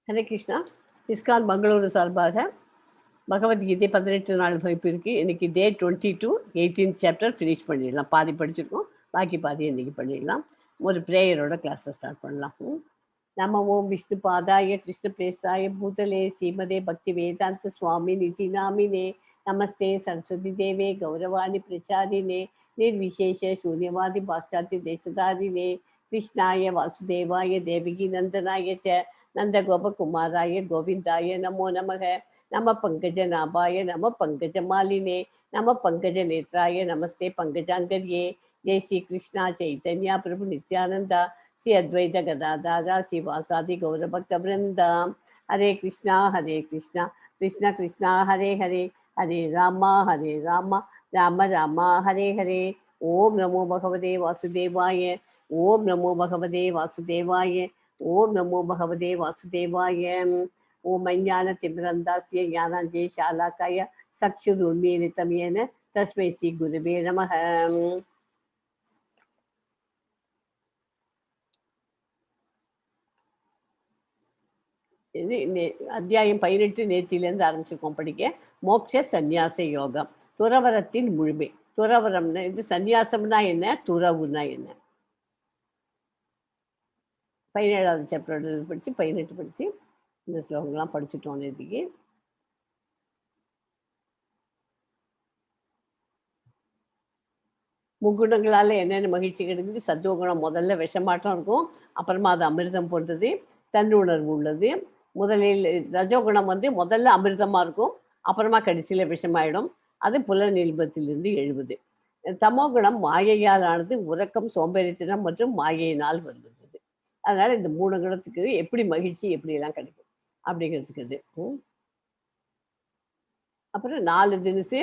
Hare Krishna. ISKCON Bengaluru சார்பாக பகவத்கீதை 18 நாள் வகுப்பு இருக்கு. இன்னைக்கு Day 22 18th சாப்டர் ஃபினிஷ் பண்ணிடலாம். பாதி படிச்சிருக்கோம், பாக்கி பாதி இன்னைக்கு பண்ணிடலாம். ஒரு ப்ரேயரோட கிளாஸை ஸ்டார்ட் பண்ணலாம். நம ஓம் விஷ்ணு பாதாய கிருஷ்ண பிரேசாய பூதலே ஸ்ரீமதே பக்தி வேதாந்த சுவாமி நிதி நாமினே நமஸ்தே சரஸ்வதி தேவே கௌரவாணி பிரச்சாரினே நிர்விசேஷ சூன்யவாதி பாশ্চাத்ய தேசதாரினே கிருஷ்ணாய வாசுதேவாய தேவகி நந்தனாய ச நந்த கோபகுமாராய கோவிந்தாய நமோ நமக. நம பங்கஜ நாபாய நம பங்கஜ மாலினே நம பங்கஜ நேத்ராய நமஸ்தே பங்கஜாங்கர்யே. ஜெய் ஸ்ரீ கிருஷ்ணா சைத்தன்யா பிரபு நித்யானந்தா ஸ்ரீ அத்வைத கதாதாரா ஸ்ரீ வாசாதி கௌரபக்த விருந்தா. ஹரே கிருஷ்ணா கிருஷ்ண கிருஷ்ணா ஹரே ஹரே ஹரே ராமா ராம ராமா ஹரே ஹரே. ஓம் நமோ பகவதே வாசுதேவாய. ஓம் நமோ பகவதே வாசுதேவாய. ஓம் நமோ பகவதே வாசுதேவாய. ஓம் அஞ்ஞான திமிரந்தாஸ்ய ஞானாஞ்சே ஷாலாக்காய சக்ஷுருன்மீலிதம் யேன தஸ்மை ஸ்ரீ குருவே நமஹ. அத்தியாயம் 18 நேற்றிலேருந்து ஆரம்பிச்சிருக்கோம் படிக்க. மோட்ச சந்நியாச யோகம், துறவரத்தின் முழுமை. துறவரம்னா இது, சந்நியாசம்னா என்ன, துறவுனா என்ன. 17வது சாப்டர் படிச்சு 18 படிச்சு இந்த ஸ்லோகங்கள்லாம் படிச்சுட்டோம் நேற்றுக்கு. முக்குணங்களால என்னென்ன மகிழ்ச்சி கிடைக்குது. சத்துவகுணம் முதல்ல விஷமாட்டம் இருக்கும், அப்புறமா அது அமிர்தம் போன்றது, தன்னுணர்வு உள்ளது. முதலில் ரஜோகுணம் முதல்ல அமிர்தமா இருக்கும், அப்புறமா கடைசியில விஷமாயிடும். அது புலநில்பத்திலிருந்து எழுவது. தமோகுணம் மாயையால் ஆனது, உறக்கம், சோம்பேறித்தனம் மற்றும் மாயையினால் வருவது. அதனால இந்த 3 குணத்துக்கு எப்படி மகிழ்ச்சி எப்படி எல்லாம் கிடைக்கும் அப்படிங்கிறதுக்கு இது. அப்புறம் 4 தினசு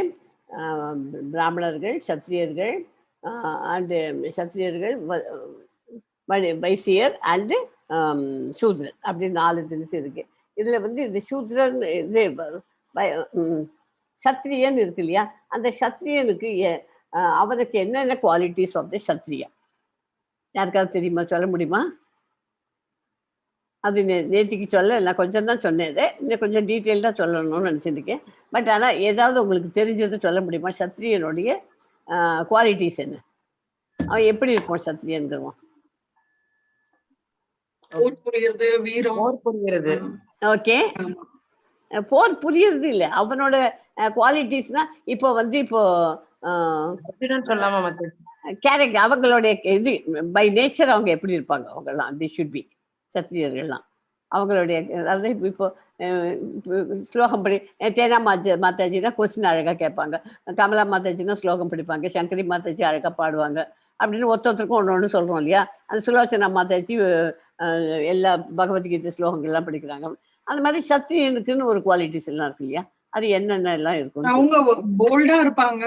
பிராமணர்கள், சத்திரியர்கள் அண்டு சத்திரியர்கள், வைசியர் அண்டு சூத்ரன் அப்படி 4 தினசு இருக்கு. இதுல இந்த சூத்ரன் இது சத்திரியன் இருக்கு இல்லையா, அந்த சத்திரியனுக்கு அவருக்கு என்னென்ன குவாலிட்டிஸ் ஆஃப் த சத்திரியா யாருக்காவது தெரியுமா, சொல்ல முடியுமா? அது நேற்றுக்கு சொல்ல நான் கொஞ்சம் தான் சொன்னேன், இன்னும் கொஞ்சம் டீட்டெயில்டாக சொல்லணும்னு நினச்சிருக்கேன். பட் ஆனால் ஏதாவது உங்களுக்கு தெரிஞ்சது சொல்ல முடியுமா? சத்திரியனுடைய குவாலிட்டிஸ் என்ன, அவன் எப்படி இருப்பான் சத்திரியன்கிறவன்? ஓகே, போர் புரியுறது இல்லை, அவனோட குவாலிட்டிஸ்னா இப்போ இப்போ கேரக்டர், அவங்களுடைய இது பை நேச்சர் அவங்க எப்படி இருப்பாங்க, அவங்கெல்லாம் தி ஷுட் பி சத்திரியர்கள்லாம். அவங்களுடைய அதாவது இப்போ ஸ்லோகம் படி தேனா மாதாஜினா கொஸ்டின் அழகாக கேட்பாங்க, கமலா மாதாஜினா ஸ்லோகம் படிப்பாங்க, சங்கரி மாதாஜி அழகாக பாடுவாங்க அப்படின்னு ஒருத்தருக்கும் ஒன்று ஒன்று சொல்கிறோம் இல்லையா. அந்த சுலோச்சனா மாதாஜி எல்லா பகவத்கீதை ஸ்லோகங்கள்லாம் படிக்கிறாங்க. அந்த மாதிரி சத்திரியனுக்குன்னு ஒரு குவாலிட்டிஸ் எல்லாம் இருக்கு இல்லையா, அது என்னென்ன எல்லாம் இருக்கும்? அவங்க போல்டா இருப்பாங்க.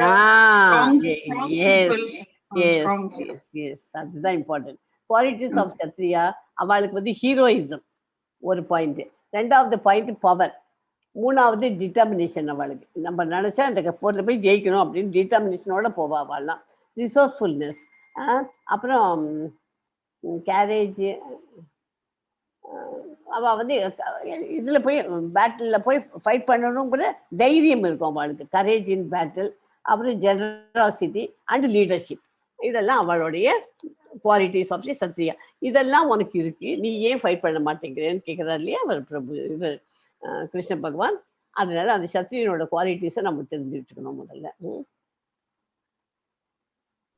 அதுதான் இம்பார்ட்டன்ட். Qualities of Kshatriya. அவளுக்கு ஹீரோயிசம் ஒரு பாயிண்ட், 2வது பாயிண்ட் பவர், 3வது டிட்டர்மினேஷன். அவளுக்கு நம்ம நினைச்சா இந்த போர்ல போய் ஜெயிக்கணும் அப்படின்னு டிட்டர்மினேஷனோட போவா. அவள்லாம் ரிசோர்ஸ்ஃபுல்னஸ், அப்புறம் கேரேஜ். அவள் இதில் போய் பேட்டிலில் போய் ஃபைட் பண்ணணுங்கிற தைரியம் இருக்கும் அவளுக்கு. கரேஜ் இன் பேட்டில், அப்புறம் ஜெனராசிட்டி அண்ட் லீடர்ஷிப், இதெல்லாம் அவளுடைய குவாலிட்டிஸ் ஆஃப் தி சத்ரியா. இதெல்லாம் உனக்கு இருக்கு, நீ ஏன் ஃபைட் பண்ண மாட்டேங்கிறேன்னு கேட்குறாரு இல்லையா அவர் பிரபு, இவர் கிருஷ்ண பகவான். அதனால அந்த சத்ரியனோட குவாலிட்டிஸை நம்ம தெரிஞ்சுக்கிட்டுக்கணும் முதல்ல.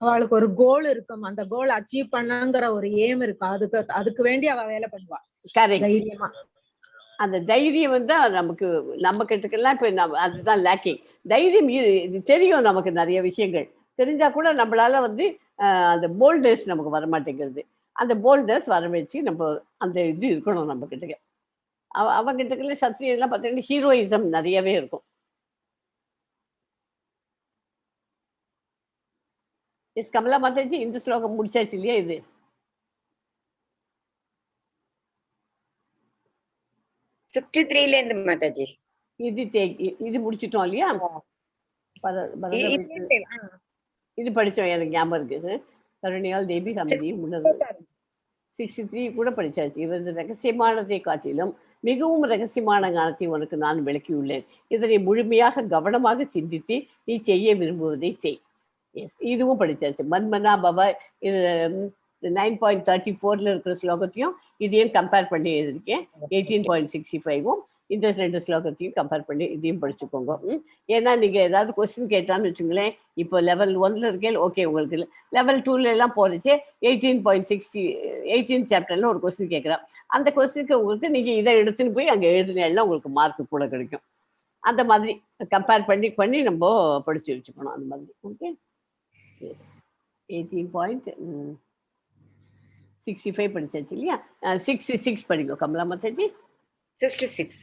அவளுக்கு ஒரு கோல் இருக்கும், அந்த கோல் அச்சீவ் பண்ணங்கிற ஒரு எய்ம் இருக்கும், அதுக்கு வேண்டி அவ வேலை பண்ணுவா. கரெக்ட். தைரியமா. அந்த தைரியம் வந்து நமக்கு நம்ம கிட்டக்கெல்லாம் இப்போ அதுதான் லேக்கிங். தைரியம் இது தெரியும், நமக்கு நிறைய விஷயங்கள் தெரிஞ்சா கூட நம்மளால வந்து அந்த போல்டர்ஸ் நமக்கு வர மாட்டேங்கிறது. அந்த போல்டர்ஸ் வர வச்சு நம்ம அந்த இது இருக்கணும் நம்ம கிட்டக்க. அவங்க கிட்டக்கல சத்ரியெல்லாம் பார்த்தீங்கன்னா ஹீரோயிசம் நிறையவே இருக்கும். எஸ் கமலா மாதாஜி, இந்த ஸ்லோகம் முடிச்சாச்சு இல்லையா? இது 63ல இருந்து மாதாஜி. இது முடிச்சிட்டோம் இல்லையா? இது படிச்சோம், எனக்கு ஞாபகம் இருக்கு. கருணையால் தேவி சமதி முன்னது 63 கூட படிச்சாச்சு. இவரது ரகசியமானதை காட்டிலும் மிகவும் ரகசியமான ஞானத்தை உனக்கு நான் விளக்கியுள்ளேன். இதனை முழுமையாக கவனமாக சிந்தித்து நீ செய்ய விரும்புவதை செய். எஸ், இதுவும் படிச்சாச்சு. மன்மனா பவ இது 9.34 இருக்கிற ஸ்லோகத்தையும் இதையும் கம்பேர் பண்ணி எழுதியிருக்கேன். 18.65 இந்த 2 ஸ்லோகத்தையும் கம்பேர் பண்ணி இதையும் படிச்சுக்கோங்க. ஏன்னா நீங்கள் ஏதாவது கொஸ்டின் கேட்டான்னு வச்சுங்களேன், இப்போ லெவல் 1 இருக்கேன், ஓகே, உங்களுக்கு லெவல் 2 எல்லாம் போறச்சு 18 சாப்டர்ல ஒரு கொஸ்டின் கேட்குறேன். அந்த கொஸ்டினுக்கு உங்களுக்கு நீங்கள் இதை எடுத்துன்னு போய் அங்கே எழுதினா உங்களுக்கு மார்க் கூட கிடைக்கும். அந்த மாதிரி கம்பேர் பண்ணி நம்ம படிச்சு வச்சுக்கணும். அந்த மாதிரி. Okay, S. 18.65 படிச்சாச்சு இல்லையா? 66 படிங்க கமலா மாதாஜி. 66.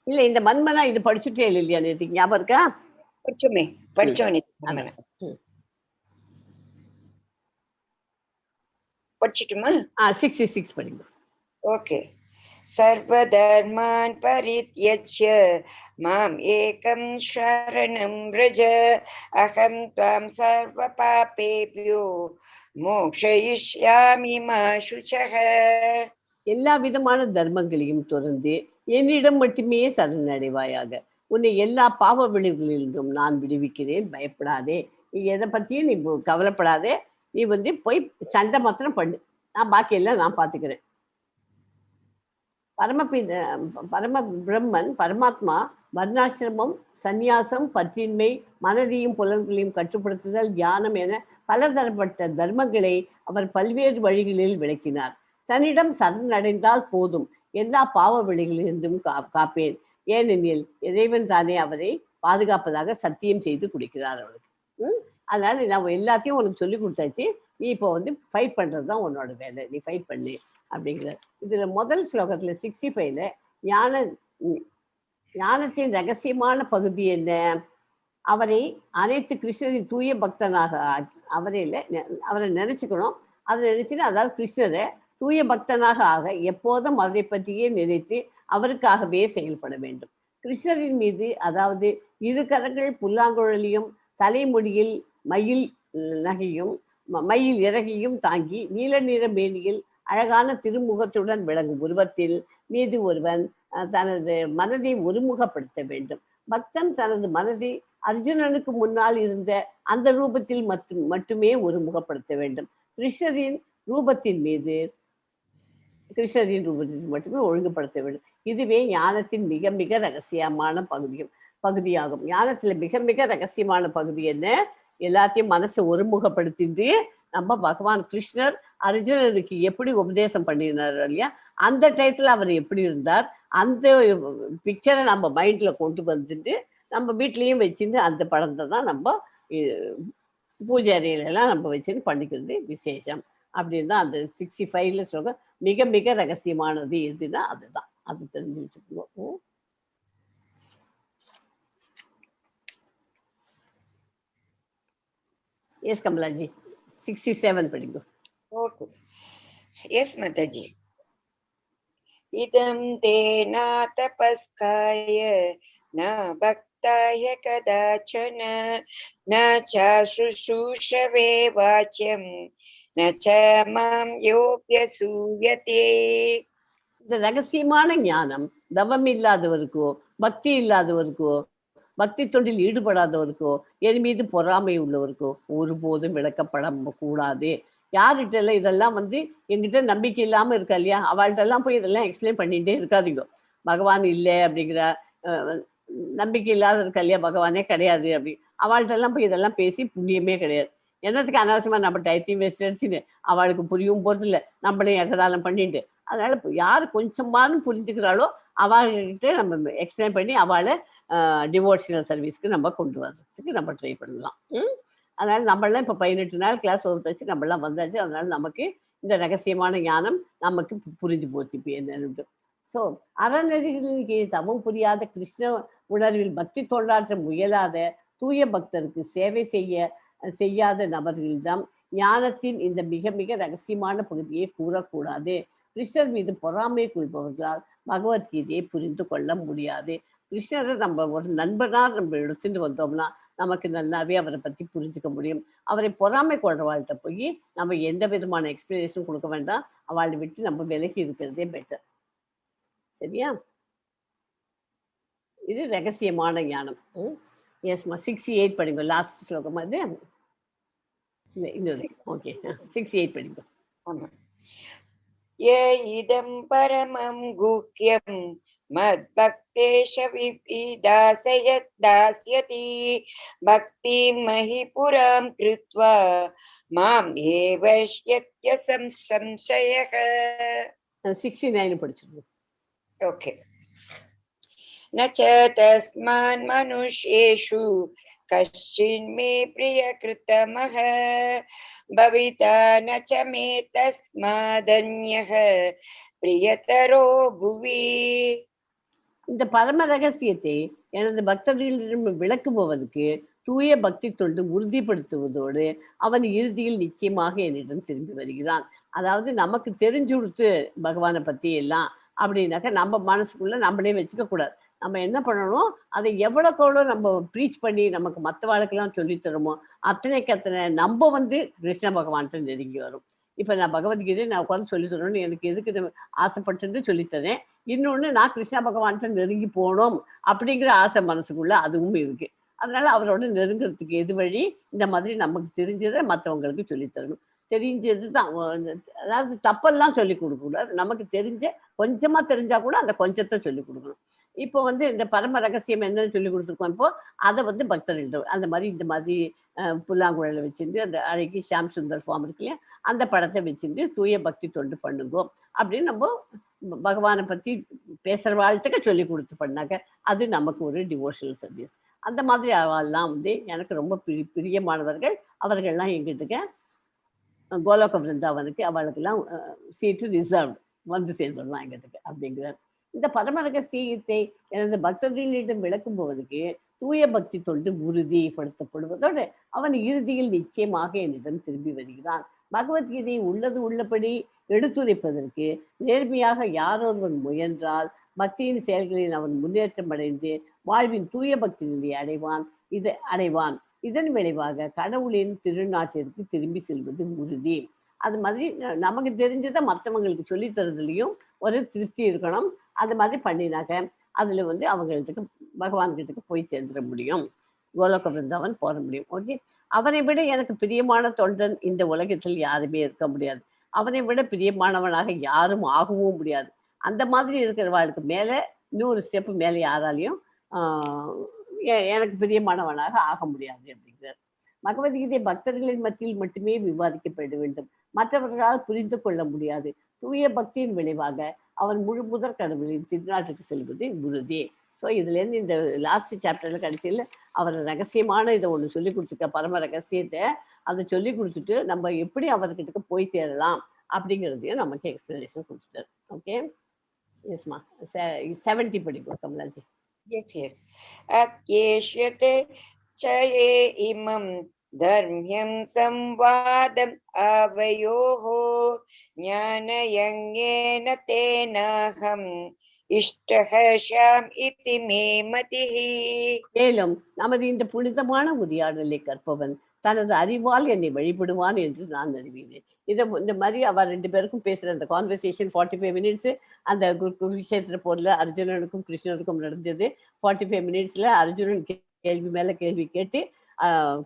இல்ல, இந்த மன்மனா இது படிச்சுட்டே இல்லையா? நேற்று ஞாபகம் இருக்கா? படிச்சோம். படிச்சுட்டுமா? 66 படிங்க. ஓகே. सर्वधर्मान् परित्यज्य माम् एकं शरणं व्रज अहं त्वां सर्वपापेभ्यो मोक्षयिष्यामि मा शुचः. எல்லா விதமான தர்மங்களையும் தொடர்ந்து என்னிடம் மட்டுமே சரணடைவாயாக. உன்னை எல்லா பாவ விளைவுகளிலிருந்தும் நான் விடுவிக்கிறேன், பயப்படாதே. நீ எதை பத்தியும் நீ கவலைப்படாதே. நீ வந்து போய் சண்டை மாத்திரம் பண்ணு, நான் பாக்கி எல்லாம் நான் பார்த்துக்கிறேன். பரம பிரம்மன் பரமாத்மா வர்ணாசிரமம், சந்நியாசம், பற்றின்மை, மனதையும் புலன்களையும் கட்டுப்படுத்துதல், தியானம் என பலதரப்பட்ட தர்மங்களை அவர் பல்வேறு வழிகளில் விளக்கினார். தன்னிடம் சரணடைந்தால் போதும், எல்லா பாவ வழிகளிலிருந்தும் காப்பேன். ஏனெனில் இறைவன் தானே அவரை பாதுகாப்பதாக சத்தியம் செய்து கொடுக்கிறார் அவருக்கு. அதனால நான் எல்லாத்தையும் உனக்கு சொல்லி கொடுத்தாச்சு. நீ இப்போ வந்து ஃபைட் பண்றது தான் உன்னோட வேலை, நீ ஃபைட் பண்ணு அப்படிங்கிறார். இதுல முதல் ஸ்லோகத்துல 65ல ஞானத்தின் ரகசியமான பகுதி என்ன? அவரை அனைத்து கிருஷ்ணரின் தூய பக்தனாக அவரை நினைச்சுக்கணும். அதை நினைச்சுன்னா, அதாவது கிருஷ்ணரை தூய பக்தனாக ஆக எப்போதும் அவரை பற்றியே நினைத்து அவருக்காகவே செயல்பட வேண்டும். கிருஷ்ணரின் மீது, அதாவது இரு கரங்கள் புல்லாங்குழலியும் தலைமுடியில் மயில் இறகியும் தாங்கி நீல நிற மேனியில் அழகான திருமுகத்துடன் விளங்கும் உருவத்தில் மீது ஒருவன் தனது மனதை ஒருமுகப்படுத்த வேண்டும். பக்தன் தனது மனதை அர்ஜுனனுக்கு முன்னால் இருந்த அந்த ரூபத்தில் மட்டுமே ஒருமுகப்படுத்த வேண்டும். கிருஷ்ணரின் ரூபத்தின் மட்டுமே ஒழுங்குபடுத்த வேண்டும். இதுவே ஞானத்தின் மிக மிக ரகசியமான பகுதியாகும். ஞானத்துல மிக மிக ரகசியமான பகுதி என்ன? எல்லாத்தையும் மனசை ஒருமுகப்படுத்திட்டு நம்ம பகவான் கிருஷ்ணர் அர்ஜுனனுக்கு எப்படி உபதேசம் பண்ணினார் இல்லையா, அந்த டயத்துல அவர் எப்படி இருந்தார், அந்த பிக்சரை நம்ம மைண்ட்ல கொண்டு வந்துட்டு நம்ம வீட்லயும் வச்சுட்டு அந்த படத்தை தான் நம்ம பூஜை அறையிலெல்லாம் நம்ம வச்சுட்டு பண்ணிக்கிறது விசேஷம் அப்படின்னு தான் அந்த 65ல சொல்ல. மிக மிக ரகசியமானது எதுனா அதுதான், அது தெரிஞ்சு வச்சுக்கணும். எஸ் கமலாஜி, 67 படிங்க. ஓகே. எஸ் மாதாஜி. இதம் தேனா தபஸ்காய ந பக்தாய கதாச்சன ந சாசுஷூஷவே வாச்யம் ந ச மாம் யோப்யசூயதே. இந்த ரகசியமான ஞானம் தவம் இல்லாதவருக்கோ, பக்தி இல்லாதவருக்கோ, பக்தி தொண்டில் ஈடுபடாதவருக்கோ, என் மீது பொறாமை உள்ளவருக்கோ ஒருபோதும் விளக்கப்பட கூடாது. யார்கிட்ட எல்லாம் இதெல்லாம் வந்து என்கிட்ட நம்பிக்கை இல்லாம இருக்கா இல்லையா, அவள்கிட்ட எல்லாம் போய் இதெல்லாம் எக்ஸ்பிளைன் பண்ணிட்டே இருக்காதீங்க. பகவான் இல்லை அப்படிங்கிற நம்பிக்கை இல்லாத இருக்கா இல்லையா, பகவானே கிடையாது அப்படி அவள்கிட்ட எல்லாம் போய் இதெல்லாம் பேசி புண்ணியமே கிடையாது. என்னத்துக்கு அனாவசியமாக நம்ம டயத்தையும் வேஸ்ட் அடிச்சுன்னு அவளுக்கு புரியவும் போகிறது இல்லை, நம்மளையும் எகதாளம் பண்ணிட்டு. அதனால் இப்போ யார் கொஞ்சமாலும் புரிஞ்சுக்கிறாளோ அவள்கிட்ட நம்ம எக்ஸ்பிளைன் பண்ணி அவளை டிவோஷனல் சர்வீஸ்க்கு நம்ம கொண்டு வர்றதுக்கு நம்ம ட்ரை பண்ணலாம். அதனால் நம்மளாம் இப்போ 18 நாள் கிளாஸ் வச்சு நம்மளாம் வந்தாச்சு. அதனால் நமக்கு இந்த ரகசியமான ஞானம் நமக்கு புரிஞ்சு போச்சு இப்போ என்னன்னு. ஸோ அறநெறிகளுக்கு தவம் புரியாத கிருஷ்ண உணர்வில் பக்தி தொண்டாற்ற முயலாத தூய பக்தருக்கு சேவை செய்யாத நபர்களிடம் ஞானத்தின் இந்த மிக மிக ரகசியமான பகுதியை கூறக்கூடாது. கிருஷ்ணர் மீது பொறாமை கொள்பவர்களால் பகவத்கீதையை புரிந்து கொள்ள முடியாது. கிருஷ்ணரை நம்ம ஒரு நண்பனாக நம்ம எடுத்துட்டு வந்தோம்னா நமக்கு நல்லாவே அவரை பற்றி புரிஞ்சுக்க முடியும். அவரை பொறாமை கொள்றவாழ்கிட்ட போய் நம்ம எந்த விதமான எக்ஸ்பிளனேஷன் கொடுக்க வேண்டாம். அவளை விட்டு நம்ம விலகி இருக்கிறதே பெட்டர். சரியா? இது ரகசியமான ஞானம். எஸ்மா 68 படிங்க. லாஸ்ட் ஸ்லோகம் அது. இன்னொரு ஓகே 68 படிங்க. ய இதம் பரமம் குஹ்யம் மத்பக்தேஷ விதாசயத் தாஸ்யதி பக்தி மஹிபுராம் கிருத்வா மாம் ஏவஷ்யத்ய சம்சயஹ. 69 படிச்சிருக்கோம். ஓகே. நச்ச தஸ்மான் மனுஷ்யேஷு கஷ்சின்மே பிரியகிருத்தமஹ பவிதா நச்ச மே தஸ்மாதன்யஹ பிரியதரோ புவி. இந்த பரம ரகசியத்தை எனது பக்தர்களிடம் விளக்குபவனுக்கு தூய பக்தி தொண்டு உறுதிப்படுத்துவதோடு அவன் இறுதியில் நிச்சயமாக என்னிடம் திரும்பி வருகிறான். அதாவது நமக்கு தெரிஞ்சு கொடுத்து பகவானை பற்றி எல்லாம் அப்படின்னாக்கா நம்ம மனசுக்குள்ள நம்மளே வச்சுக்க கூடாது. நம்ம என்ன பண்ணணும், அதை எவ்வளோக்கெவ்வளோ நம்ம ப்ரீச் பண்ணி நமக்கு மற்ற வாழ்க்கெல்லாம் சொல்லித்தரமோ அத்தனை நம்ம கிருஷ்ண பகவான்கிட்ட நெருங்கி வரும். இப்போ நான் பகவத்கீதை நான் உட்காந்து சொல்லித்தரணும்னு எனக்கு எதுக்கு ஆசைப்பட்டு சொல்லித்தரேன். இன்னொன்று நான் கிருஷ்ண பகவான்கிட்ட நெருங்கி போகணும் அப்படிங்கிற ஆசை மனசுக்குள்ள அதுவும் இருக்கு. அதனால அவரோட நெருங்கிறதுக்கு எது வழி, இந்த மாதிரி நமக்கு தெரிஞ்சதை மற்றவங்களுக்கு சொல்லித்தரணும். தெரிஞ்சது தான், அதாவது தப்பெல்லாம் சொல்லி கொடுக்கக்கூடாது. நமக்கு தெரிஞ்ச கொஞ்சமா தெரிஞ்சா கூட அந்த கொஞ்சத்தை சொல்லி கொடுக்கணும். இப்போ இந்த பரம ரகசியம் என்னன்னு சொல்லி கொடுத்துருக்கோம். இப்போ அதை பக்தர்கள் அந்த மாதிரி இந்த மாதிரி புல்லாங்குழலை வச்சுட்டு அந்த அழகி ஷாம் சுந்தர் ஃபார்ம் இருக்கு இல்லையா, அந்த படத்தை வச்சுட்டு தூய பக்தி தொண்டு பண்ணுங்கோ அப்படின்னு நம்ம பகவானை பற்றி பேசுகிற வாழ்த்துக்க சொல்லி கொடுத்து பண்ணாக்க அது நமக்கு ஒரு டிவோஷனல் சர்வீஸ். அந்த மாதிரி அவெல்லாம் எனக்கு ரொம்ப பிரியமானவர்கள். அவர்கள்லாம் எங்கிட்ட கோலோக பிருந்தாவனுக்கு அவளுக்கெல்லாம் சீட்டு ரிசர்வ் சேர்ந்துடலாம் எங்கிட்ட அப்படிங்கிறார். இந்த பரம ரகசியத்தை எனது பக்தர்களிடம் விளக்குபவனுக்கு தூய பக்தி தொண்டு உறுதிப்படுத்தப்படுவதோடு அவன் இறுதியில் நிச்சயமாக என்னிடம் திரும்பி வருகிறான். பகவத்கீதையை உள்ளது உள்ளபடி எடுத்துரைப்பதற்கு நேர்மையாக யாரொருவன் முயன்றால் பக்தியின் செயல்களில் அவன் முன்னேற்றம் அடைந்து வாழ்வின் தூய பக்தி நிலையை அடைவான். இதன் விளைவாக கடவுளின் திருநாட்டிற்கு திரும்பி செல்வது உறுதி. அது மாதிரி நமக்கு தெரிஞ்சதை மற்றவங்களுக்கு சொல்லி தரதுலையும் ஒரு திருப்தி இருக்கணும். அது மாதிரி பண்ணினாக்க அதுல அவங்களுக்கு பகவான்கிட்ட போய் சேர்ந்துட முடியும். கோலோக பிருந்தாவன் போக முடியும். ஓகே, அவனை விட எனக்கு பிரியமான தொண்டன் இந்த உலகத்தில் யாருமே இருக்க முடியாது. அவனை விட பிரியமானவனாக யாரும் ஆகவும் முடியாது. அந்த மாதிரி இருக்கிறவர்களுக்கு மேல இன்னொரு ஸ்டெப்பு மேல யாராலையும் எனக்கு பிரியமானவனாக ஆக முடியாது அப்படிங்கிறார். பகவத்கீதை பக்தர்களின் மத்தியில் மட்டுமே விவாதிக்கப்பட வேண்டும், மற்றவர்களால் புரிந்து கொள்ள முடியாது. தூய பக்தியின் விளைவாக அவன் முழு முதற் கடவுளின் திருநாட்டுக்கு செல்வது உறுதி. ஸோ இதுலேருந்து இந்த லாஸ்ட் சாப்டர்ல கடைசியில் அவர் ரகசியமான இதை ஒன்று சொல்லி கொடுத்துருக்க, பரம ரகசியத்தை அதை சொல்லி கொடுத்துட்டு நம்ம எப்படி அவர்கிட்ட போய் சேரலாம் அப்படிங்கிறதையும் நமக்கு எக்ஸ்பிளனேஷன் கொடுத்துட்டார். ஓகே, எஸ்மா 70 படிக்கும் கமலாஜி. எஸ் அத்யேஷ்யதே சயே இமம் தர்ம்யம் சம்வாதம் அவயோஹோ ஞானயஞேன தேனாஹம் இஷ்டஹஷாம் இதி மே மதிஹி. மேலும் நமது இந்த புனிதமான உரையாடலை கற்பவன் தனது அறிவால் என்னை வழிபடுவான் என்று நான் அறிவினேன். இந்த மாதிரி அவர் 2 பேருக்கும் பேசுற அந்த கான்வர்சேஷன் 45 மினிட்ஸ் அந்த குருக்ஷேத்திர போர்ல அர்ஜுனனுக்கும் கிருஷ்ணருக்கும் நடந்தது. 45 மினிட்ஸ்ல அர்ஜுனன் கேள்வி மேல கேள்வி கேட்டு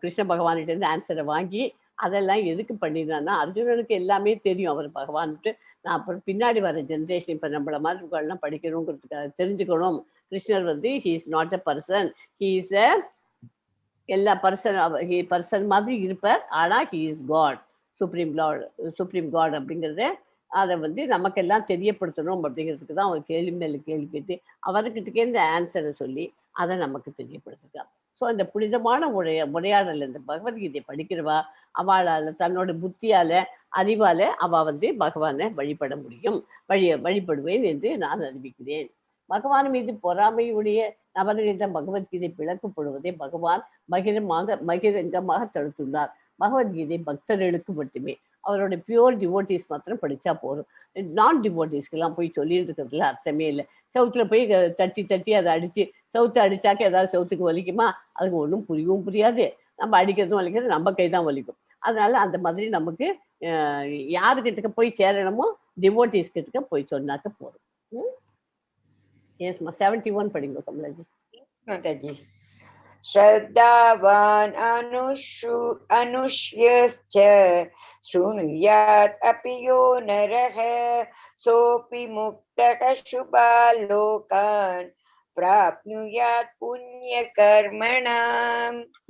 கிருஷ்ண பகவான்கிட்ட இருந்து ஆன்சரை வாங்கி அதெல்லாம் எதுக்கு பண்ணினான்னா அர்ஜுனனுக்கு எல்லாமே தெரியும் அவர் பகவான்ட்டு. நான் அப்புறம் பின்னாடி வர ஜென்ரேஷன் இப்போ நம்மள மாதிரி படிக்கணுங்கிறதுக்காக தெரிஞ்சுக்கணும். கிருஷ்ணர் he is not a person, he is எல்லா பர்சன் மாதிரி இருப்பார். ஆனால் he is God, supreme God அப்படிங்கிறத அதை வந்து நமக்கெல்லாம் தெரியப்படுத்தணும் அப்படிங்கிறதுக்கு தான் அவர் கேள்வி மேலே கேள்வி கேட்டு அவர்கிட்டக்கே இந்த ஆன்சரை சொல்லி அதை நமக்கு தெரியப்படுத்திருக்கார். ஸோ அந்த புனிதமான உரையாடல் இந்த பகவத்கீதை படிக்கிறவா அவளால் தன்னோட புத்தியால் அறிவால் அவள் வந்து பகவானை வழிபட முடியும். வழிபடுவேன் என்று நான் அறிவிக்கிறேன். பகவான் மீது பொறாமையுடைய நபர்களிடம் பகவத்கீதை விளக்கப்படுவதை பகவான் பகிரங்கமாக தடுத்துள்ளார். பகவத்கீதை பக்தர்களுக்கு மட்டுமே, அவரோட பியூர் டிவோட்டிஸ் மாத்திரம் படித்தா போதும். நான் டிவோட்டிஸ்க்கெல்லாம் போய் சொல்லிட்டு இருக்கிறதுல அர்த்தமே இல்லை. சவுத்தில் போய் தட்டி அதை அடித்து சவுத்தை அடித்தாக்க ஏதாவது சவுத்துக்கு வலிக்குமா? அதுக்கு ஒன்றும் புரியவும் புரியாது. நம்ம அடிக்கிறதும் வலிக்கிறது நம்ம கை தான் வலிக்கும். அதனால அந்த மாதிரி நமக்கு யாருக்கிட்ட போய் சேரணுமோ டிவோட்டிஸ் கிட்ட போய் சொன்னாக்க போதும். எஸ்மா 71 படிங்க கமலாஜி. எஸ் மாதாஜி. श्रद्धावान् अनुष्यश्च शृणुयात् अपि यो नरः सोऽपि मुक्तः शुभालोकान् प्राप्नुयात् पुण्यकर्मणाम्.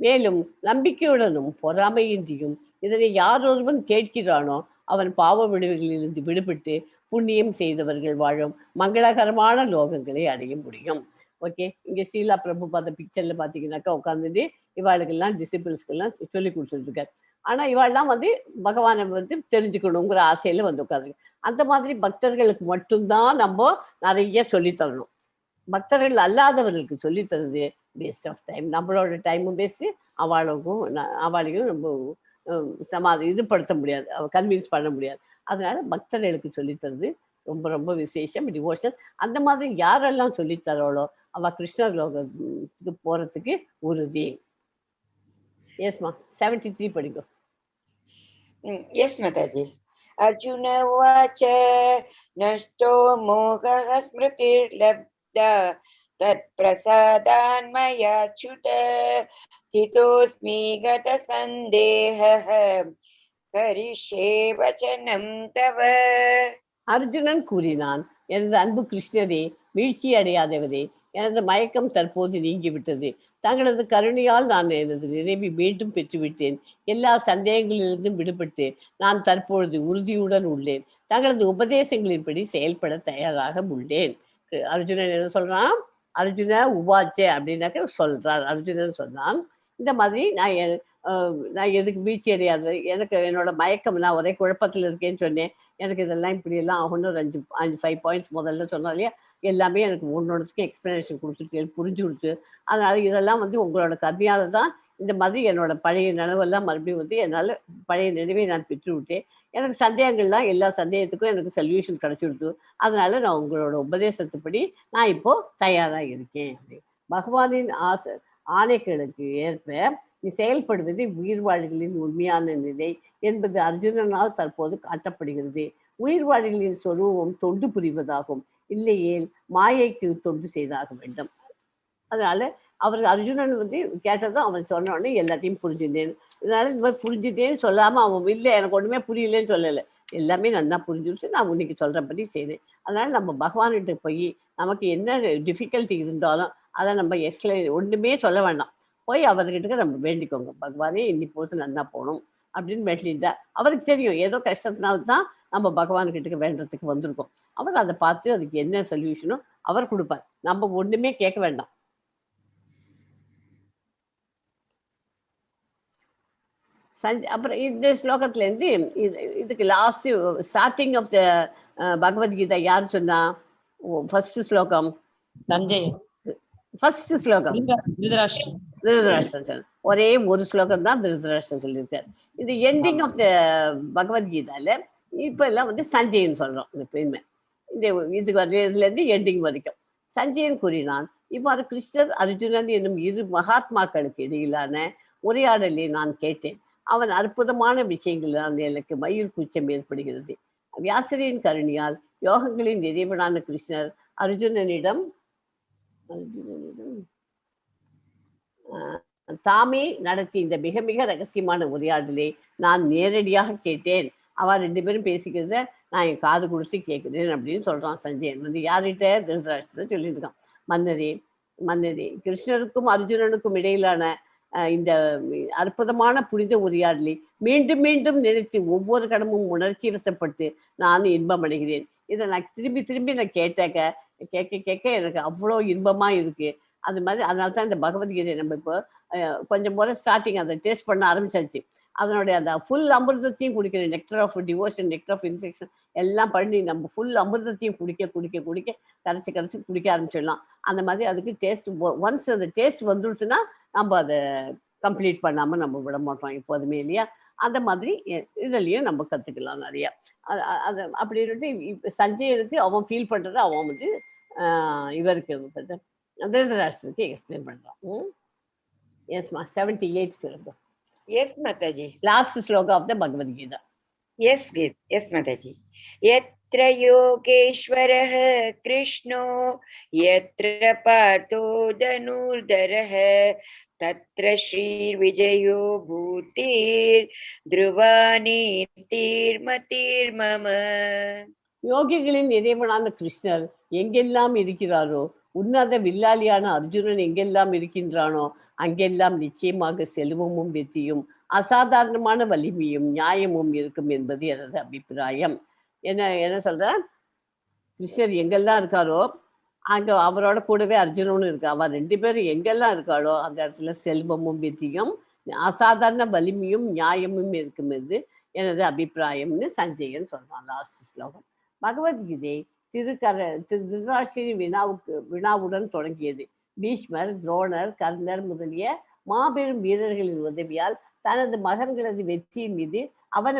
மேலும் நம்பிக்கையுடனும் பொறாமையின்றியும் இதனை யாரொருவன் கேட்கிறானோ அவன் பாவ விளைவுகளிலிருந்து விடுபட்டு புண்ணியம் செய்தவர்கள் வாழும் மங்களகரமான லோகங்களை அடைய முடியும். ஓகே, இங்கே ஸ்ரீலா பிரபுபாத பிக்சரில் பார்த்தீங்கன்னாக்கா உட்காந்துட்டு இவாளுக்கெல்லாம் டிசிபிள்ஸ்க்கெல்லாம் சொல்லி கொடுத்துருக்காரு. ஆனால் இவாள்லாம் வந்து பகவானை வந்து தெரிஞ்சுக்கணுங்கிற ஆசையில் வந்து உட்காந்துருக்கு. அந்த மாதிரி பக்தர்களுக்கு மட்டும்தான் நம்ம நிறைய சொல்லித்தரணும். பக்தர்கள் அல்லாதவர்களுக்கு சொல்லித்தரது வேஸ்ட் ஆஃப் டைம். நம்மளோட டைமும் வேஸ்ட்டு, அவளையும் நம்ம இதுபடுத்த முடியாது, கன்வின்ஸ் பண்ண முடியாது. அதனால பக்தர்களுக்கு சொல்லித்தரது ரொம்ப ரொம்ப விசேஷம், டிவோஷன். அந்த மாதிரி யாரெல்லாம் சொல்லித்தராளோ அவள் கிருஷ்ணர் லோகத்துக்கு போகிறதுக்கு உறுதி. எஸ்மா 73 படிக்கும். எஸ் மாதாஜி. அர்ஜுன உவாச்ச நஷ்டோ மோகः ஸ்மிருதிர்லப்தா தத் பிரசாதான் மயாச்யுத ஸ்திதோஸ்மி கத சந்தேஹः கரிஷ்யே வசனம் தவ. அர்ஜுனன் கூறினான், எனது அன்பு கிருஷ்ணரே, வீழ்ச்சி அடையாதவரே, எனது மயக்கம் தற்போது நீங்கிவிட்டது. தங்களது கருணையால் நான் எனது நிறைவை மீண்டும் பெற்றுவிட்டேன். எல்லா சந்தேகங்களிலிருந்தும் விடுபட்டு நான் தற்பொழுது உறுதியுடன் உள்ளேன். தங்களது உபதேசங்களின்படி செயல்பட தயாராக உள்ளேன். அர்ஜுனன் என்ன சொல்றான்? அர்ஜுன உவாச்சே அப்படின்னாக்க சொல்றார். அர்ஜுனன் சொன்னான், இந்த மாதிரி நான் எதுக்கு வீழ்ச்சி அடையாது, எனக்கு என்னோட மயக்கம், நான் ஒரே குழப்பத்தில் இருக்கேன்னு சொன்னேன். எனக்கு இதெல்லாம் இப்படியெல்லாம் ஆகணும். 5 பாயிண்ட்ஸ் முதல்ல சொன்னோம் இல்லையா, எல்லாமே எனக்கு ஒன்னொன்றுக்கு எக்ஸ்பிளனேஷன் கொடுத்துட்டு எனக்கு புரிஞ்சு கொடுத்து, அதனால இதெல்லாம் வந்து உங்களோட கருணையால் தான் இந்த மாதிரி என்னோட பழைய நினைவெல்லாம் மறுபடியும் வந்து என்னால் பழைய நினைவை நான் பெற்று விட்டேன். எனக்கு சந்தேகங்கள்லாம் எல்லா சந்தேகத்துக்கும் எனக்கு சொல்யூஷன் கிடச்சிடுது. அதனால நான் உங்களோட உபதேசத்துப்படி நான் இப்போ தயாராக இருக்கேன். பகவானின் ஆணைகளுக்கு ஏற்ப நீ செயல்படுவது உயிர்வாழிகளின் உண்மையான நிலை என்பது அர்ஜுனனால் தற்போது காட்டப்படுகிறது. உயிர்வாழிகளின் சொரூபம் தொண்டு புரிவதாகும், இல்லையேல் மாயைக்கு தொண்டு செய்தாக வேண்டும். அதனால அவர் அர்ஜுனன் வந்து கேட்டதும் அவன் சொன்ன உடனே எல்லாத்தையும் புரிஞ்சுட்டேன். இதனால இந்த மாதிரி புரிஞ்சுட்டேன்னு சொல்லாமல் அவன் இல்லை எனக்கு ஒன்றுமே புரியலன்னு சொல்லலை, எல்லாமே நல்லா புரிஞ்சுட்டு நான் இன்னைக்கு சொல்கிறபடி செய்தேன். அதனால நம்ம பகவான்கிட்ட போய் நமக்கு என்ன டிஃபிகல்ட்டி இருந்தாலும் அதை நம்ம ஒன்றுமே சொல்ல வேண்டாம், போய் அவர்கிட்ட நம்ம வேண்டிக்கோங்க, பகவானே இன்னைக்கு போது நல்லா போகணும் அப்படின்னு வேண்டிட்டா அவருக்கு தெரியும் ஏதோ கஷ்டத்தினால்தான் நம்ம பகவான்கிட்ட வேண்டதுக்கு வந்திருக்கோம். அவர் அதை பார்த்து அதுக்கு என்ன சொல்யூஷனோ அவர் கொடுப்பார், நம்ம ஒன்றுமே கேட்க வேண்டாம். அப்புறம் இந்த ஸ்லோகத்துலேருந்து இதுக்கு last starting of the Bhagavad Gita யார் சொன்னா? ஃபர்ஸ்ட் ஸ்லோகம் ஃபர்ஸ்ட் ஸ்லோகம் திருதராஷ்டிரன் சொன்ன ஒரே ஒரு ஸ்லோகம் தான் திருதராஷ்டிரன் சொல்லியிருக்காரு. இந்த எண்டிங் ஆஃப் த பகவத்கீதால இப்போ எல்லாம் வந்து சஞ்சயன் சொல்றோம். எப்பயுமே இந்த இதுக்கு இதுலேருந்து எண்டிங் வரைக்கும் சஞ்சயன் கூறினான், இவ்வாறு கிருஷ்ணர் அர்ஜுனன் என்னும் இரு மகாத்மாக்களுக்கு இடையிலான உரையாடலை நான் கேட்டேன். அவன் அற்புதமான விஷயங்களால் எனக்கு மயிர் கூச்சம் ஏற்படுகிறது. வியாசரின் கருணையால் யோகங்களின் நிறைவனான கிருஷ்ணர் அர்ஜுனனிடம் தாமே நடத்தி இந்த மிக மிக ரகசியமான உரையாடலை நான் நேரடியாக கேட்டேன். அவன் 2 பேரும் பேசிக்கிறத நான் என் காது கொடுத்து கேட்குறேன் அப்படின்னு சொல்றான் சஞ்சயன். வந்து யார்கிட்ட? திருதராஷ்டிரன் சொல்லியிருக்கான். மன்னரே கிருஷ்ணருக்கும் அர்ஜுனனுக்கும் இடையிலான இந்த அற்புதமான புனித உரையாடலை மீண்டும் மீண்டும் நினைத்து ஒவ்வொரு கடமும் உணர்ச்சி வசப்பட்டு நானும் இன்பம் அடைகிறேன். இதை நான் திரும்பி திரும்பி நான் கேட்க கேட்க எனக்கு அவ்வளோ இன்பமா இருக்கு. அது மாதிரி அதனால தான் இந்த பகவத்கீதை நம்ம இப்போ கொஞ்சம் போல ஸ்டார்டிங் அதை டேஸ்ட் பண்ண ஆரம்பிச்சாச்சு. அதனுடைய அந்த ஃபுல் அமிர்தத்தையும் குடிக்கிறேன். Nectar of devotion, nectar of instruction எல்லாம் பண்ணி நம்ம ஃபுல் அமிர்தத்தையும் குடிக்க கரைச்சி குடிக்க ஆரம்பிச்சிடலாம். அந்த மாதிரி அதுக்கு டேஸ்ட் ஒன்ஸ் அந்த டேஸ்ட் வந்துடுச்சுன்னா நம்ம அதை கம்ப்ளீட் பண்ணாமல் நம்ம விட மாட்டோம் எப்போதுமே இல்லையா? அந்த மாதிரி இதுலேயும் நம்ம கற்றுக்கலாம் நிறையா. அது அப்படின்ட்டு இப்போ சஞ்சயனுக்கு அவன் ஃபீல் பண்ணுறதை அவன் வந்து இவருக்கு திருதராஷ்டிரருக்கு எக்ஸ்பிளைன் பண்ணுறான். எஸ்மா 78 சொல்லுங்க. Yes, Mataji. Last sloka of the Bhagavad Gita. Yes, Mataji. Yatra Yogeshwarah Krishno Yatra Partho Dhanurdharah Tatra Shri Vijayo Bhutir Dhruvani Tirmatir Mama. யோகிகளின் இறைவனான கிருஷ்ணர் எங்கெல்லாம் இருக்கிறாரோ, உன்னத வில்லாளியான அர்ஜுனன் எங்கெல்லாம் இருக்கின்றானோ அங்கெல்லாம் நிச்சயமாக செல்வமும் வெற்றியும் அசாதாரணமான வலிமையும் நியாயமும் இருக்கும் என்பது எனது அபிப்பிராயம். என்ன சொல்ற, கிருஷ்ணர் எங்கெல்லாம் இருக்காரோ அங்க அவரோட கூடவே அர்ஜுனனும் இருக்கா. அவன் 2 பேரும் எங்கெல்லாம் இருக்காளோ அந்த இடத்துல செல்வமும் வெற்றியும் அசாதாரண வலிமையும் நியாயமும் இருக்கும் என்று எனது அபிப்பிராயம்னு சஞ்சயன் சொல்றான். லாஸ்ட் ஸ்லோகம். பகவத்கீதை திருதராஷ்டிரி வினாவுடன் தொடங்கியது. பீஷ்மர், துரோணர், கர்ணர் முதலிய மாபெரும் வீரர்களின் உதவியால் தனது மகன்களது வெற்றியின் மீது அவர்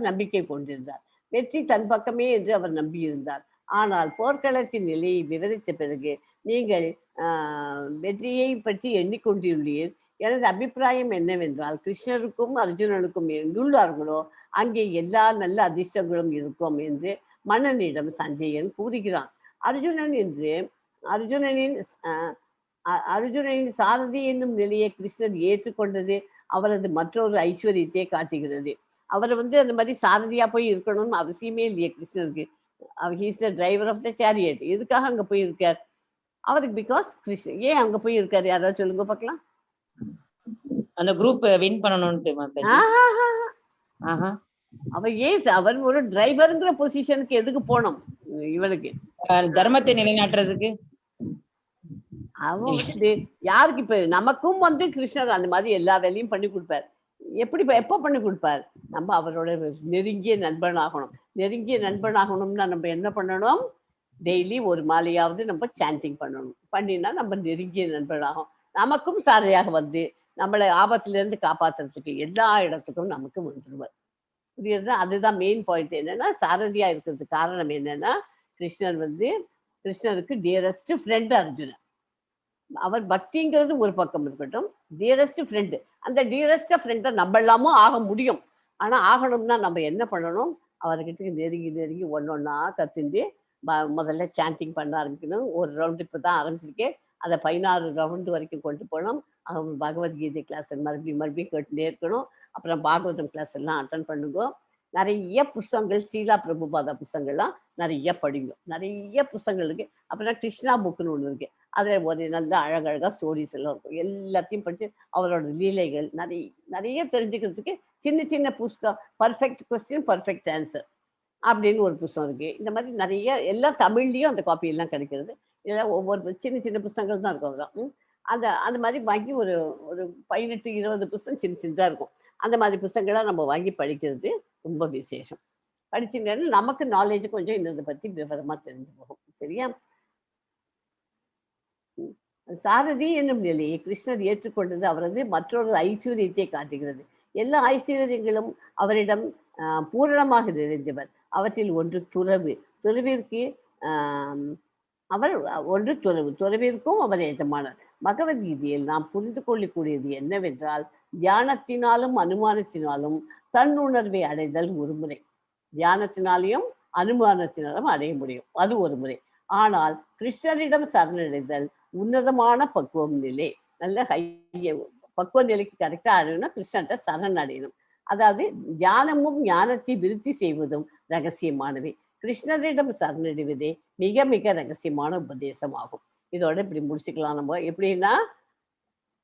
நம்பிக்கை கொண்டிருந்தார். வெற்றி தன் பக்கமே என்று அவர் நம்பியிருந்தார். ஆனால் போர்க்களத்தின் நிலையை விவரித்த பிறகு நீங்கள் வெற்றியை பற்றி எண்ணிக்கொண்டுள்ளீர். எனது அபிப்பிராயம் என்னவென்றால், கிருஷ்ணருக்கும் அர்ஜுனனுக்கும் எங்குள்ளார்களோ அங்கே எல்லா நல்ல அதிர்ஷ்டங்களும் இருக்கும் என்று மன்னனிடம் சஞ்சயன் கூறுகிறான். அர்ஜுனனின் சாரதி என்னும் நிலையை கிருஷ்ணர் ஏற்றுக்கொண்டது அவரது மற்றொரு ஐஸ்வர்யத்தை காட்டுகிறது. அவர் வந்து அந்த மாதிரி சாரதியா போய் இருக்கணும்னு அவசியமே இல்லையே கிருஷ்ணருக்கு. He's the driver of the chariot. எதுக்காக அங்க போய் இருக்கார் அவருக்கு? பிகாஸ் கிருஷ்ணன் ஏன் அங்க போய் இருக்காரு? யாராவது சொல்லுங்க பார்க்கலாம். அந்த குரூப் வின் பண்ணணும்னு. அவர் ஒரு டிரைவர்ங்கிற பொசிஷனுக்கு எதுக்கு போனோம் இவனுக்கு? தர்மத்தை நிலைநாட்டுறதுக்கு. அவன் வந்து யாருக்கு இப்ப நமக்கும் வந்து கிருஷ்ணர் அந்த மாதிரி எல்லா வேலையும் பண்ணி கொடுப்பார். எப்போ பண்ணி கொடுப்பார்? நம்ம அவரோட நெருங்கிய நண்பன் ஆகணும். நெருங்கிய நண்பன் ஆகணும்னா நம்ம என்ன பண்ணணும்? டெய்லி ஒரு மாலையாவது நம்ம சாண்டிங் பண்ணணும். பண்ணினா நம்ம நெருங்கிய நண்பன் ஆகும். நமக்கும் சாரதியாக வந்து நம்மளை ஆபத்திலிருந்து காப்பாற்றுறதுக்கு எல்லா இடத்துக்கும் நமக்கு வந்துடுவார். புரியுதுன்னா? அதுதான் மெயின் பாயிண்ட். என்னன்னா, சாரதியா இருக்கிறதுக்கு காரணம் என்னன்னா, கிருஷ்ணருக்கு டியரஸ்ட் ஃப்ரெண்ட் அர்ஜுனன். அவர் பக்திங்கிறது ஒரு பக்கம் இருக்கட்டும், டியரஸ்ட் ஃப்ரெண்டு. அந்த டியரஸ்ட் ஃப்ரெண்டை நம்ம எல்லாமும் ஆக முடியும். ஆனா ஆகணும்னா நம்ம என்ன பண்ணணும்? அவர்கிட்ட நெருங்கி ஒன்னொன்னா கத்துண்டு முதல்ல சாண்டிங் பண்ண ஆரம்பிக்கணும். ஒரு ரவுண்டு இப்போ தான் ஆரம்பிச்சிருக்கேன். அதை 16 ரவுண்டு வரைக்கும் கொண்டு போகணும். அவங்க பகவத்கீதை கிளாஸ் மறுபடியும் கேட்டுட்டே இருக்கணும். அப்புறம் பாகவதம் கிளாஸ் எல்லாம் அட்டன் பண்ணுங்க. நிறைய புஸ்தகங்கள், ஸ்ரீலா பிரபுபாதா புஸ்தகங்கள்லாம் நிறைய படிங்க. நிறைய புஸ்தகங்கள் இருக்கு. அப்புறம் கிருஷ்ணா புக்குன்னு ஒன்று இருக்கு. அதில் ஒரு நல்ல அழகழகா ஸ்டோரிஸ் எல்லாம் இருக்கும். எல்லாத்தையும் படிச்சு அவரோட லீலைகள் நிறைய தெரிஞ்சுக்கிறதுக்கு சின்ன புஸ்தகம், பர்ஃபெக்ட் கொஸ்டின் பர்ஃபெக்ட் ஆன்சர் அப்படின்னு ஒரு புஸ்தகம் இருக்கு. இந்த மாதிரி நிறைய எல்லா தமிழ்லையும் அந்த காப்பி எல்லாம் கிடைக்கிறது. இதெல்லாம் ஒவ்வொரு சின்ன புஸ்தகங்கள் தான் இருக்கும். அதெல்லாம் அந்த மாதிரி வாங்கி ஒரு 18-20 புஸ்தகம் சின்னதாக இருக்கும். அந்த மாதிரி புஸ்தகங்கள்லாம் நம்ம வாங்கி படிக்கிறது ரொம்ப விசேஷம். படிச்சுங்கன்னா நமக்கு நாலேஜ் கொஞ்சம் இதை பற்றி விவரமா தெரிஞ்சு போகும். சரியா? சாரதி என்னும் நிலையை கிருஷ்ணர் ஏற்றுக்கொண்டது அவரது மற்றொரு ஐஸ்வர்யத்தை காட்டுகிறது. எல்லா ஐஸ்வர்யங்களும் அவரிடம் பூரணமாக நிறைந்தவர். அவற்றில் ஒன்று துறவு. துறவிற்கும் அவர் எஜமானர். பகவத்கீதையில் நாம் புரிந்து கொள்ளக்கூடியது என்னவென்றால், தியானத்தினாலும் அனுமானத்தினாலும் தன்னுணர்வை அடைதல் ஒரு முறை. தியானத்தினாலையும் அனுமானத்தினாலும் அடைய முடியும், அது ஒரு முறை. ஆனால் கிருஷ்ணரிடம் சரணடைதல் உன்னதமான பக்குவம் நிலை. நல்ல பக்குவ நிலைக்கு கரெக்டா அடையணும்னா கிருஷ்ணர்கிட்ட சரண் அடையணும். அதாவது தியானமும் ஞானத்தை விருத்தி செய்வதும் ரகசியமானவை. கிருஷ்ணரிடம் சரணடைவதே மிக மிக ரகசியமான உபதேசம் ஆகும். இதோட இப்படி முடிச்சுக்கலாம். நம்ம எப்படின்னா,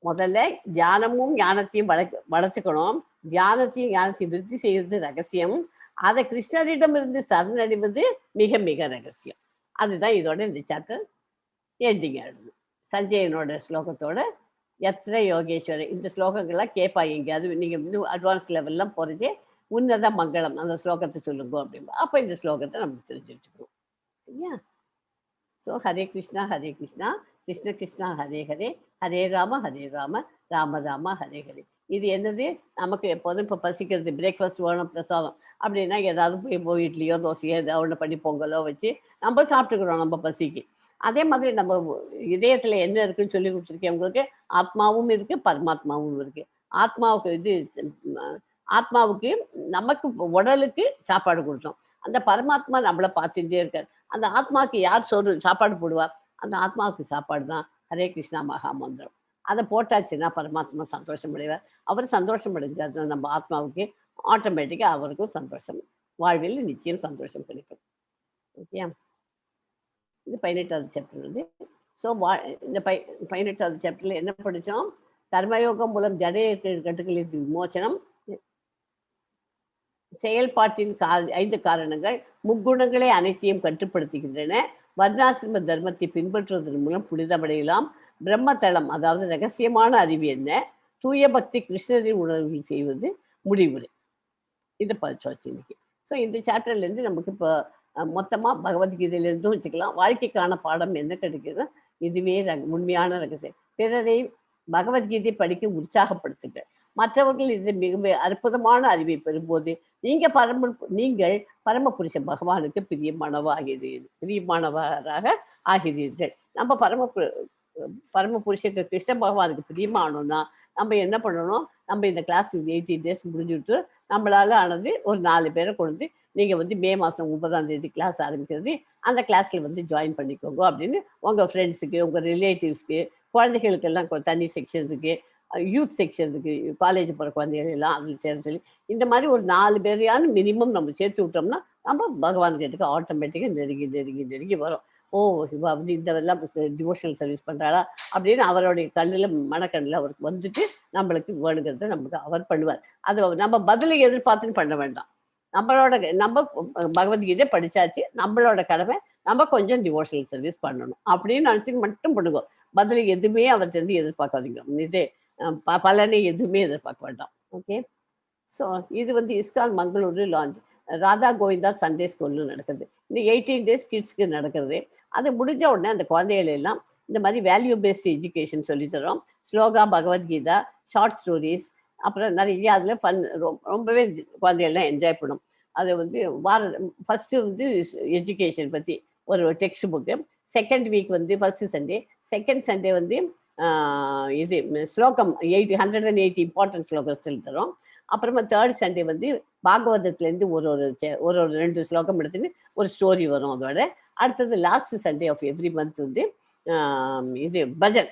முதல்ல தியானமும் ஞானத்தையும் வளர்த்துக்கணும். தியானத்தையும் ஞானத்தையும் விருத்தி செய்யறது ரகசியம். அதை கிருஷ்ணரிடமிருந்து சரணடைவது மிக மிக ரகசியம். அதுதான் இதோட இந்த சாப்டர் எண்டிங் ஆயிடுது. சஞ்சயனோட ஸ்லோகத்தோட எத்திர யோகேஸ்வர இந்த ஸ்லோகங்கள்லாம் கேட்பாங்க. எங்கேயாவது நீங்கள் இன்னும் அட்வான்ஸ் லெவல்லாம் போகிறச்சே உன்னத மங்களம் அந்த ஸ்லோகத்தை சொல்லுங்க அப்படின்பா. அப்போ இந்த ஸ்லோகத்தை நம்ம தெரிஞ்சு வச்சுக்கணும். சரியா? ஸோ ஹரே கிருஷ்ணா கிருஷ்ண கிருஷ்ணா ஹரே ஹரே, ஹரே ராம ராம ராம ஹரே ஹரே. இது என்னது? நமக்கு எப்போதும் இப்போ பசிக்கிறது, பிரேக்ஃபாஸ்ட் வேணும் பிரசாதம் அப்படின்னா ஏதாவது போய் இட்லியோ தோசையோ ஏதாவது ஒன்று பண்ணி பொங்கலோ வச்சு நம்ம சாப்பிட்டுக்கிறோம் நம்ம பசிக்கு. அதே மாதிரி நம்ம இதயத்தில் என்ன இருக்குன்னு சொல்லி கொடுத்துருக்கேன் உங்களுக்கு. ஆத்மாவும் இருக்கு, பரமாத்மாவும் இருக்கு. ஆத்மாவுக்கு நமக்கு உடலுக்கு சாப்பாடு கொடுத்தோம். அந்த பரமாத்மா நம்மளை பார்த்துட்டே இருக்கார். அந்த ஆத்மாவுக்கு யார் சாப்பாடு போடுவார்? அந்த ஆத்மாவுக்கு சாப்பாடு தான் ஹரே கிருஷ்ணா மகா மந்திரம். அதை போட்டாச்சுன்னா பரமாத்மா சந்தோஷம் அடைவார். அவர் சந்தோஷம் அடைஞ்சாருன்னா நம்ம ஆத்மாவுக்கு ஆட்டோமேட்டிக்காக அவருக்கும் சந்தோஷம், வாழ்வில் நிச்சயம் சந்தோஷம் கிடைக்கும். ஓகே, இது 18வது சாப்டர் வந்து. ஸோ இந்த 18வது சாப்டர்ல என்ன படித்தோம்? கர்மயோகம் மூலம் ஜடைய கட்டுகளின் விமோச்சனம், செயல்பாட்டின் 5 காரணங்கள், முக்குணங்களே அனைத்தையும் கட்டுப்படுத்துகின்றன, வர்ணாசிரம தர்மத்தை பின்பற்றுவதன் மூலம் புனிதமடையலாம், பிரம்மதளம் அதாவது ரகசியமான அறிவு என்ன, தூய பக்தி கிருஷ்ணரின் உணர்வில் செய்வது முடிவுரை. இதை படிச்சோச்சு இன்னைக்கு. ஸோ இந்த சாப்டர்லேருந்து நமக்கு இப்போ மொத்தமாக பகவத்கீதையிலேருந்தும் வச்சுக்கலாம். வாழ்க்கைக்கான பாடம் என்ன கிடைக்குது? இதுவே உண்மையான ரகசியம். பிறரை பகவத்கீதை படிக்க உற்சாகப்படுத்துங்க. மற்றவர்கள் இது மிக அற்புதமான அறிவை பெறும்போது நீங்கள் பரமபுருஷ பகவானுக்கு பிரியமானவராக ஆகிறீர்கள். நம்ம பரமபுருஷக்கு கிருஷ்ண பகவானுக்கு பிரியமானோம்னா நம்ம என்ன பண்ணணும்? நம்ம இந்த கிளாஸ் 80 days முடிஞ்சுட்டு நம்மளால ஆனது ஒரு 4 பேரை கொண்டு நீங்கள் வந்து மே மாதம் 30ஆம் தேதி கிளாஸ் ஆரம்பிக்கிறது, அந்த கிளாஸில் வந்து ஜாயின் பண்ணிக்கோங்க அப்படின்னு உங்கள் ஃப்ரெண்ட்ஸுக்கு, உங்கள் ரிலேட்டிவ்ஸ்க்கு, குழந்தைகளுக்கெல்லாம் தனி செக்ஷன் இருக்குது, யூத் செக்ஷன் இருக்குது, காலேஜ் போகிற குழந்தைகள் எல்லாம் அதில் சேர்ந்து சொல்லி இந்த மாதிரி ஒரு 4 பேரையான மினிமம் நம்ம சேர்த்து விட்டோம்னா நம்ம பகவான் கிட்டக்கு ஆட்டோமேட்டிக்காக நெருங்கி வரும். ஓ இவ வந்து இதெல்லாம் டிவோஷனல் சர்வீஸ் பண்ணுறாளா அப்படின்னு அவருடைய மனக்கண்ணில் அவருக்கு வந்துட்டு நம்மளுக்கு வேணுங்கிறத நமக்கு அவர் பண்ணுவார். அது நம்ம பதிலை எதிர்பார்த்துன்னு பண்ண வேண்டாம். நம்ம பகவத்கீதை படித்தாச்சு, நம்மளோட கடமை நம்ம கொஞ்சம் டிவோஷனல் சர்வீஸ் பண்ணணும் அப்படின்னு நினச்சிட்டு மட்டும் பண்ணுங்க. பதிலை எதுவுமே அவர்கிட்ட எதிர்பார்க்காதீங்க. இது பலனை எதுவுமே எதிர்பார்க்க வேண்டாம். ஓகே, ஸோ இது வந்து ISKCON Mangaluru launch Radha Govinda Sunday ஸ்கூல்னு நடக்குது. இந்த 18 days கிட்ஸ்க்கு நடக்கிறது. அது முடிஞ்ச உடனே அந்த குழந்தைகள் எல்லாம் இந்த மாதிரி வேல்யூ பேஸ்ட் எஜுகேஷன் சொல்லித்தரோம். ஸ்லோகா, பகவத்கீதா, ஷார்ட் ஸ்டோரிஸ், அப்புறம் நிறைய அதில் ஃபன் ரொம்பவே குழந்தைகள்லாம் என்ஜாய் பண்ணும். அது வந்து ஃபஸ்ட்டு வந்து எஜுகேஷன் பற்றி ஒரு டெக்ஸ்ட் புக்கு, செகண்ட் வீக் வந்து ஃபஸ்ட்டு சண்டே, செகண்ட் சண்டே வந்து இது ஸ்லோகம் 180 இம்பார்ட்டன்ட் ஸ்லோகம் சொல்லி தரோம். அப்புறமா தேர்ட் சண்டே வந்து பாகவதத்துலேருந்து ஒரு 2 ஸ்லோகம் எடுத்துன்னு ஒரு ஸ்டோரி வரும். அதோட அடுத்தது last Sunday of every month வந்து இது பஜன்,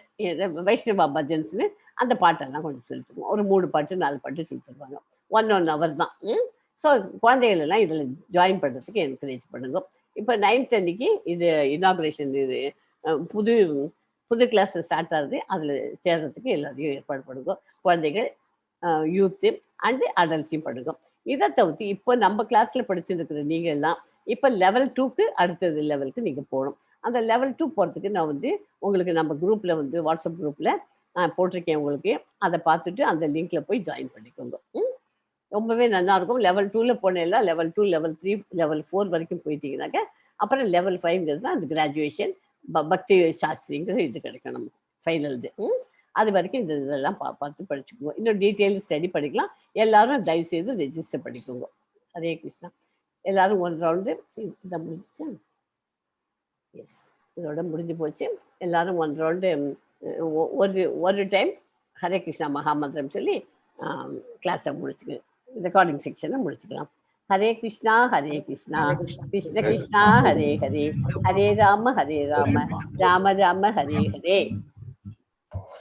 வைஷ்ணவா பஜன்ஸ்னு அந்த பாட்டெல்லாம் கொஞ்சம் சொல்லி தருவோம். ஒரு 3 பாட்டு 4 பாட்டு சொல்லி தருவாங்க. 1 hour தான். ஸோ குழந்தைகள் எல்லாம் இதில் ஜாயின் பண்ணுறதுக்கு என்கரேஜ் பண்ணுங்க. இப்போ 9th அன்னைக்கு இது இனாகுரேஷன், இது புது கிளாஸ் ஸ்டார்ட் ஆகுது. அதில் சேர்றதுக்கு எல்லாத்தையும் ஏற்பாடு பண்ணுங்க. குழந்தைகள், யூத்து அண்டு அடல்ட்ஸையும் பண்ணுங்க. இதை தவிர்த்து இப்போ நம்ம கிளாஸில் படிச்சுருக்கிற நீங்கள் எல்லாம் இப்போ லெவல் 2க்கு அடுத்தது லெவலுக்கு நீங்கள் போகணும். அந்த லெவல் 2 போகிறதுக்கு நான் வந்து உங்களுக்கு நம்ம குரூப்பில் வந்து வாட்ஸ்அப் குரூப்பில் நான் போட்டிருக்கேன். உங்களுக்கு அதை பார்த்துட்டு அந்த லிங்க்கில் போய் ஜாயின் பண்ணிக்கோங்க. ரொம்பவே நல்லாயிருக்கும். லெவல் 2ல் போனேன்னா லெவல் 2, லெவல் 3, லெவல் 4 வரைக்கும் போயிட்டீங்கன்னாக்க அப்புறம் லெவல் 5ங்கிறது தான் அந்த கிராஜுவேஷன் பக்தி சாஸ்திரிங்கிற இது கிடைக்கும் நமக்கு ஃபைனல் இது. அது வரைக்கும் இதெல்லாம் பார்த்து படிச்சுக்கோங்க. இன்னும் டீட்டெயில் ஸ்டடி படிக்கலாம். எல்லாரும் தயவுசெய்து ரெஜிஸ்டர் பண்ணிக்கோங்க. ஹரே கிருஷ்ணா. எல்லாரும் 1 ரவுண்டு இதை முடிஞ்சா? எஸ், இதோட முடிஞ்சு போச்சு. எல்லாரும் 1 ரவுண்டு ஒரு டைம் ஹரே கிருஷ்ணா மகாமந்திரம் சொல்லி கிளாஸை முடிச்சுக்க, ரெக்கார்டிங் செக்ஷனை முடிச்சுக்கலாம். ஹரே கிருஷ்ணா கிருஷ்ண கிருஷ்ணா ஹரே ஹரே, ஹரே ராம ராம ராம ஹரே ஹரே.